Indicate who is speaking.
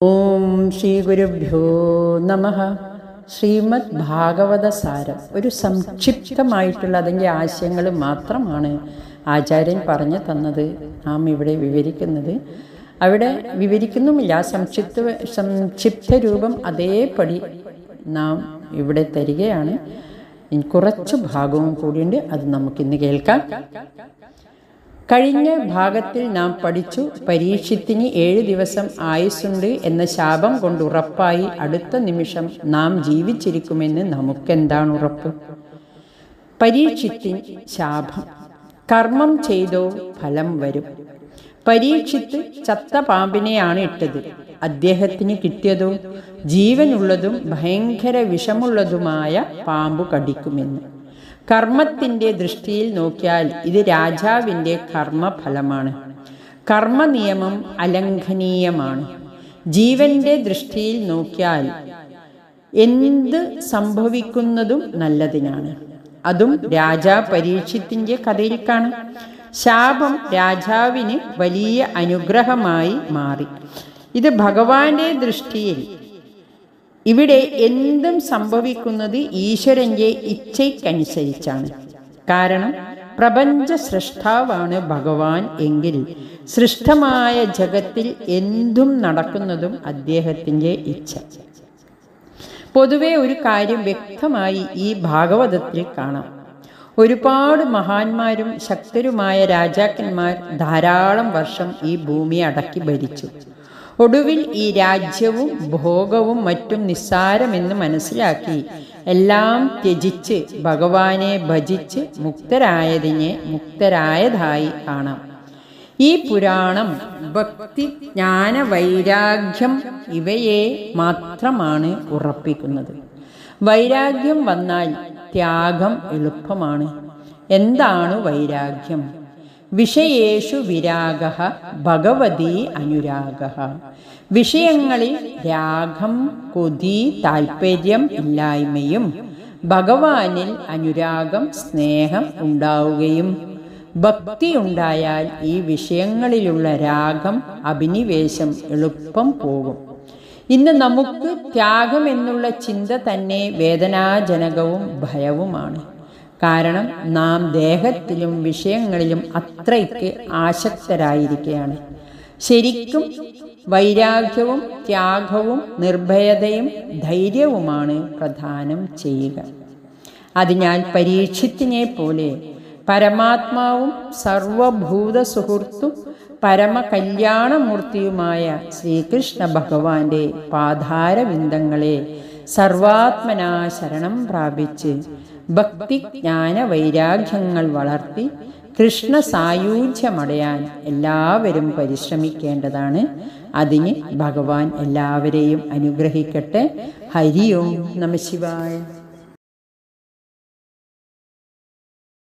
Speaker 1: ഓം ശ്രീ ഗുരുഭ്യോ നമഃ. ശ്രീമദ് ഭാഗവത സാരം ഒരു സംക്ഷിപ്തമായിട്ടുള്ള അതിൻ്റെ ആശയങ്ങൾ മാത്രമാണ് ആചാര്യൻ പറഞ്ഞു തന്നത്, നാം ഇവിടെ വിവരിക്കുന്നത്. അവിടെ വിവരിക്കുന്നുമില്ല, സംക്ഷിപ്ത രൂപം അതേപടി നാം ഇവിടെ തരികയാണ്. കുറച്ചു ഭാഗവും കൂടിയുണ്ട്, അത് നമുക്കിന്ന് കേൾക്കാം. കഴിഞ്ഞ ഭാഗത്തിൽ നാം പഠിച്ചു, പരീക്ഷത്തിന് 7 ദിവസം ആയുസ്സുണ്ട് എന്ന ശാപം കൊണ്ട് ഉറപ്പായി അടുത്ത നിമിഷം നാം ജീവിച്ചിരിക്കുമെന്ന് നമുക്കെന്താണ് ഉറപ്പ്? പരീക്ഷിത്തിൻ ശാപം. കർമ്മം ചെയ്തോ ഫലം വരും. പരീക്ഷിത്ത് ചത്ത പാമ്പിനെയാണ് ഇട്ടത്. അദ്ദേഹത്തിന് കിട്ടിയതോ ജീവനുള്ളതും ഭയങ്കര വിഷമുള്ളതുമായ പാമ്പു കടിക്കുമെന്ന്. കർമ്മത്തിൻ്റെ ദൃഷ്ടിയിൽ നോക്കിയാൽ ഇത് രാജാവിൻ്റെ കർമ്മഫലമാണ്. കർമ്മനിയമം അലംഘനീയമാണ്. ജീവന്റെ ദൃഷ്ടിയിൽ നോക്കിയാൽ എന്ത് സംഭവിക്കുന്നതും നല്ലതിനാണ്. അതും രാജാ പരീക്ഷത്തിൻ്റെ കഥയിൽ കാണാം. ശാപം രാജാവിന് വലിയ അനുഗ്രഹമായി മാറി. ഇത് ഭഗവാന്റെ ദൃഷ്ടിയിൽ ഇവിടെ എന്തും സംഭവിക്കുന്നത് ഈശ്വരന്റെ ഇച്ഛയ്ക്കനുസരിച്ചാണ്. കാരണം പ്രപഞ്ച സൃഷ്ടാവാണ് ഭഗവാൻ എങ്കിൽ സൃഷ്ടമായ ജഗത്തിൽ എന്തും നടക്കുന്നതും അദ്ദേഹത്തിൻ്റെ ഇച്ഛ. പൊതുവെ ഒരു കാര്യം വ്യക്തമായി ഈ ഭാഗവതത്തിൽ കാണാം. ഒരുപാട് മഹാന്മാരും ശക്തരുമായ രാജാക്കന്മാർ ധാരാളം വർഷം ഈ ഭൂമി അടക്കി ഭരിച്ചു. ഒടുവിൽ ഈ രാജ്യവും ഭോഗവും മറ്റും നിസ്സാരമെന്ന് മനസ്സിലാക്കി എല്ലാം ത്യജിച്ച് ഭഗവാനെ ഭജിച്ച് മുക്തരായതായി കാണാം. ഈ പുരാണം ഭക്തി, ജ്ഞാന, വൈരാഗ്യം ഇവയെ മാത്രമാണ് ഉറപ്പിക്കുന്നത്. വൈരാഗ്യം വന്നാൽ ത്യാഗം എളുപ്പമാണ്. എന്താണ് വൈരാഗ്യം? വിഷയേഷു വിരാഗഃ ഭഗവതി അനുരാഗഃ. വിഷയങ്ങളിൽ രാഗം, കൊതി, താല്പര്യം ഇല്ലായ്മയും ഭഗവാനിൽ അനുരാഗം, സ്നേഹം ഉണ്ടാവുകയും ഭക്തി ഉണ്ടായാൽ ഈ വിഷയങ്ങളിലുള്ള രാഗം, അഭിനിവേശം എളുപ്പം പോകും. ഇന്ന് നമുക്ക് ത്യാഗം എന്നുള്ള ചിന്ത തന്നെ വേദനാജനകവും ഭയവുമാണ്. കാരണം നാം ദേഹത്തിലും വിഷയങ്ങളിലും അത്രയ്ക്ക് ആസക്തരായിരിക്കുകയാണ്. ശരിക്കും വൈരാഗ്യവും ത്യാഗവും നിർഭയതയും ധൈര്യവുമാണ് പ്രദാനം ചെയ്യുക. അതിനാൽ പരീക്ഷത്തിനെ പോലെ പരമാത്മാവും സർവഭൂത സുഹൃത്തും പരമകല്യാണമൂർത്തിയുമായ ശ്രീകൃഷ്ണ ഭഗവാന്റെ പാദാരവിന്ദങ്ങളെ സർവാത്മനാ ശരണം പ്രാപിച്ച് ഭക്തി, ജ്ഞാന, വൈരാഗ്യങ്ങൾ വളർത്തി കൃഷ്ണ സായുജ്യമടയാൻ എല്ലാവരും പരിശ്രമിക്കേണ്ടതാണ്. അതിന് ഭഗവാൻ എല്ലാവരെയും അനുഗ്രഹിക്കട്ടെ. ഹരി ഓം നമഃ ശിവായ.